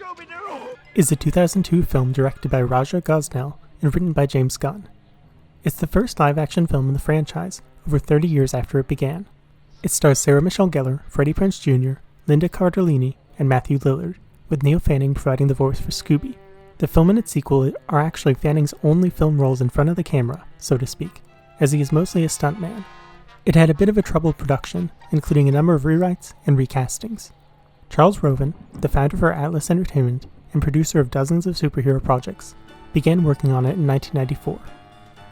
Scooby-Doo! is a 2002 film directed by Raja Gosnell and written by James Gunn. It's the first live-action film in the franchise, over 30 years after it began. It stars Sarah Michelle Gellar, Freddie Prinze Jr., Linda Cardellini, and Matthew Lillard, with Neil Fanning providing the voice for Scooby. The film and its sequel are actually Fanning's only film roles in front of the camera, so to speak, as he is mostly a stuntman. It had a bit of a troubled production, including a number of rewrites and recastings. Charles Roven, the founder for Atlas Entertainment and producer of dozens of superhero projects, began working on it in 1994.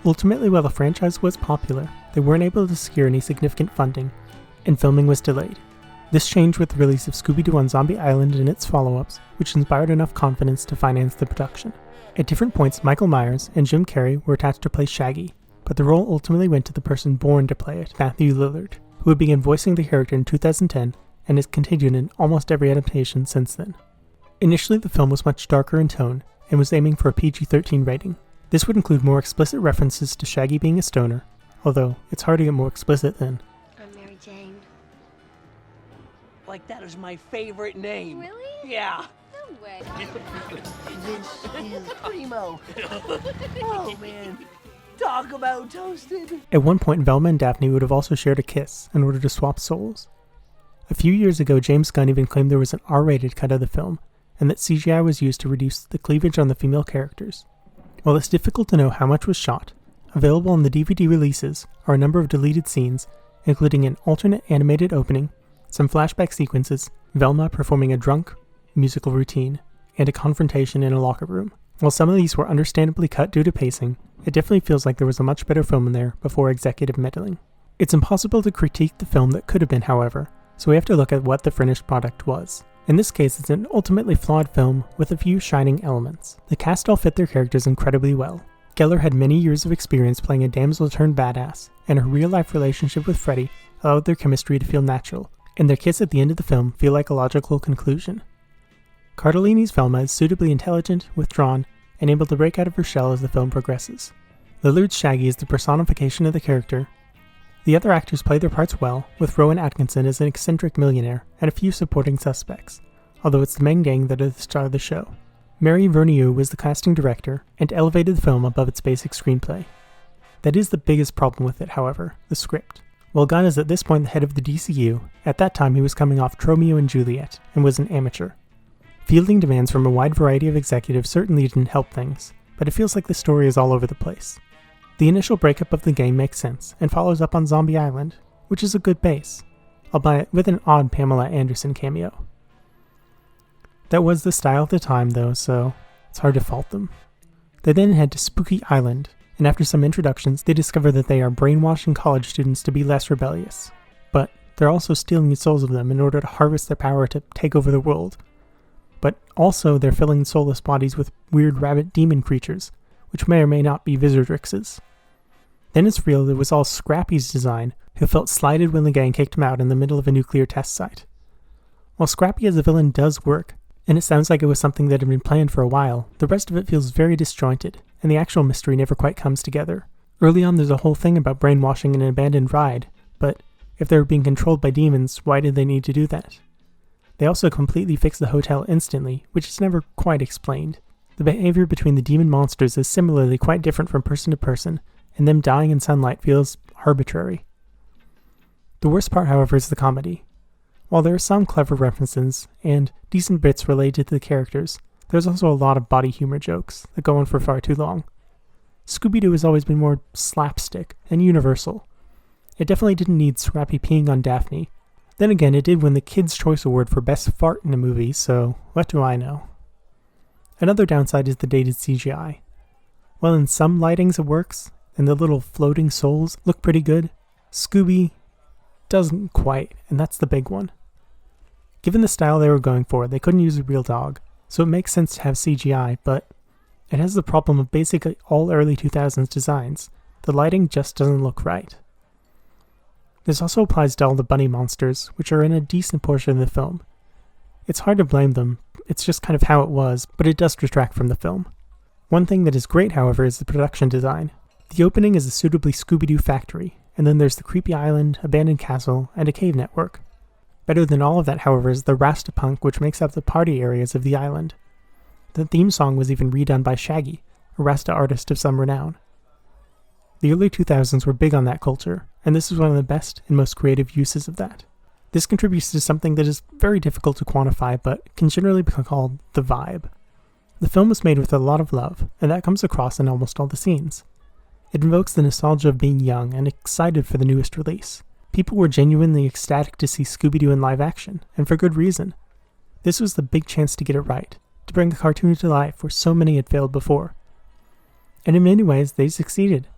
Ultimately, while the franchise was popular, they weren't able to secure any significant funding, and filming was delayed. This changed with the release of Scooby-Doo on Zombie Island and its follow-ups, which inspired enough confidence to finance the production. At different points, Michael Myers and Jim Carrey were attached to play Shaggy, but the role ultimately went to the person born to play it, Matthew Lillard, who had begun voicing the character in 2010 and has continued in almost every adaptation since then. Initially, the film was much darker in tone and was aiming for a PG-13 rating. This would include more explicit references to Shaggy being a stoner, although it's hard to get more explicit than, I'm Mary Jane. Like, that is my favorite name. Really? Yeah. No way. This is Primo. Oh, man. Talk about toasted. At one point, Velma and Daphne would have also shared a kiss in order to swap souls. A few years ago, James Gunn even claimed there was an R-rated cut of the film, and that CGI was used to reduce the cleavage on the female characters. While it's difficult to know how much was shot, available on the DVD releases are a number of deleted scenes, including an alternate animated opening, some flashback sequences, Velma performing a drunk musical routine, and a confrontation in a locker room. While some of these were understandably cut due to pacing, it definitely feels like there was a much better film in there before executive meddling. It's impossible to critique the film that could have been, however, so we have to look at what the finished product was. In this case, it's an ultimately flawed film with a few shining elements. The cast all fit their characters incredibly well. Gellar had many years of experience playing a damsel-turned-badass, and her real-life relationship with Freddie allowed their chemistry to feel natural, and their kiss at the end of the film feel like a logical conclusion. Cardellini's Velma is suitably intelligent, withdrawn, and able to break out of her shell as the film progresses. Lillard's Shaggy is the personification of the character. The other actors play their parts well, with Rowan Atkinson as an eccentric millionaire and a few supporting suspects, although it's the main gang that are the star of the show. Mary Vernieu was the casting director and elevated the film above its basic screenplay. That is the biggest problem with it, however, the script. While Gunn is at this point the head of the DCU, at that time he was coming off Romeo and Juliet and was an amateur. Fielding demands from a wide variety of executives certainly didn't help things, but it feels like the story is all over the place. The initial breakup of the gang makes sense, and follows up on Zombie Island, which is a good base, albeit with an odd Pamela Anderson cameo. That was the style at the time though, so it's hard to fault them. They then head to Spooky Island, and after some introductions, they discover that they are brainwashing college students to be less rebellious. But they're also stealing the souls of them in order to harvest their power to take over the world. But also they're filling soulless bodies with weird rabbit demon creatures, which may or may not be Visordrixes. Then it's revealed it was all Scrappy's design, who felt slighted when the gang kicked him out in the middle of a nuclear test site. While Scrappy as a villain does work, and it sounds like it was something that had been planned for a while, the rest of it feels very disjointed, and the actual mystery never quite comes together. Early on there's a whole thing about brainwashing an abandoned ride, but if they were being controlled by demons, why did they need to do that? They also completely fix the hotel instantly, which is never quite explained. The behavior between the demon monsters is similarly quite different from person to person, and them dying in sunlight feels arbitrary. The worst part, however, is the comedy. While there are some clever references, and decent bits related to the characters, there's also a lot of body humor jokes that go on for far too long. Scooby-Doo has always been more slapstick and universal. It definitely didn't need Scrappy peeing on Daphne. Then again, it did win the Kids' Choice Award for Best Fart in a Movie, so what do I know? Another downside is the dated CGI. While in some lightings it works, and the little floating souls look pretty good, Scooby doesn't quite, and that's the big one. Given the style they were going for, they couldn't use a real dog, so it makes sense to have CGI, but it has the problem of basically all early 2000s designs. The lighting just doesn't look right. This also applies to all the bunny monsters, which are in a decent portion of the film. It's hard to blame them, it's just kind of how it was, but it does detract from the film. One thing that is great, however, is the production design. The opening is a suitably Scooby-Doo factory, and then there's the creepy island, abandoned castle, and a cave network. Better than all of that, however, is the Rastapunk, which makes up the party areas of the island. The theme song was even redone by Shaggy, a Rasta artist of some renown. The early 2000s were big on that culture, and this is one of the best and most creative uses of that. This contributes to something that is very difficult to quantify, but can generally be called the vibe. The film was made with a lot of love, and that comes across in almost all the scenes. It invokes the nostalgia of being young and excited for the newest release. People were genuinely ecstatic to see Scooby-Doo in live action, and for good reason. This was the big chance to get it right, to bring a cartoon to life where so many had failed before. And in many ways, they succeeded.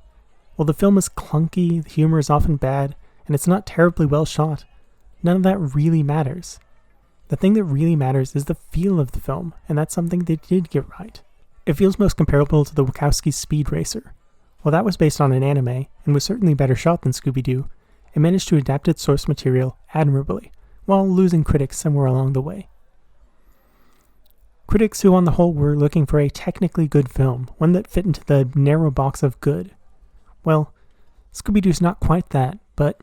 While the film is clunky, the humor is often bad, and it's not terribly well shot, none of that really matters. The thing that really matters is the feel of the film, and that's something they did get right. It feels most comparable to the Wachowski's Speed Racer. While that was based on an anime, and was certainly better shot than Scooby-Doo, it managed to adapt its source material admirably, while losing critics somewhere along the way. Critics who on the whole were looking for a technically good film, one that fit into the narrow box of good. Well, Scooby-Doo's not quite that, but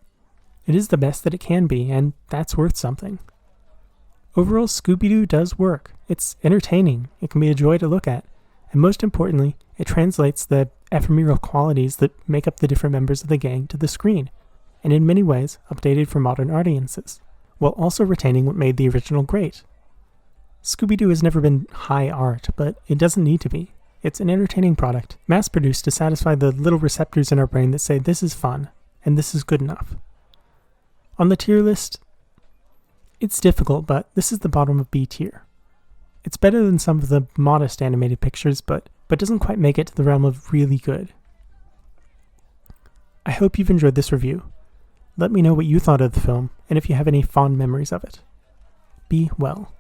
it is the best that it can be, and that's worth something. Overall, Scooby-Doo does work. It's entertaining, it can be a joy to look at, and most importantly, it translates the ephemeral qualities that make up the different members of the gang to the screen, and in many ways updated for modern audiences, while also retaining what made the original great. Scooby-Doo has never been high art, but it doesn't need to be. It's an entertaining product, mass-produced to satisfy the little receptors in our brain that say this is fun, and this is good enough. On the tier list, it's difficult, but this is the bottom of B tier. It's better than some of the modest animated pictures, but doesn't quite make it to the realm of really good. I hope you've enjoyed this review. Let me know what you thought of the film, and if you have any fond memories of it. Be well.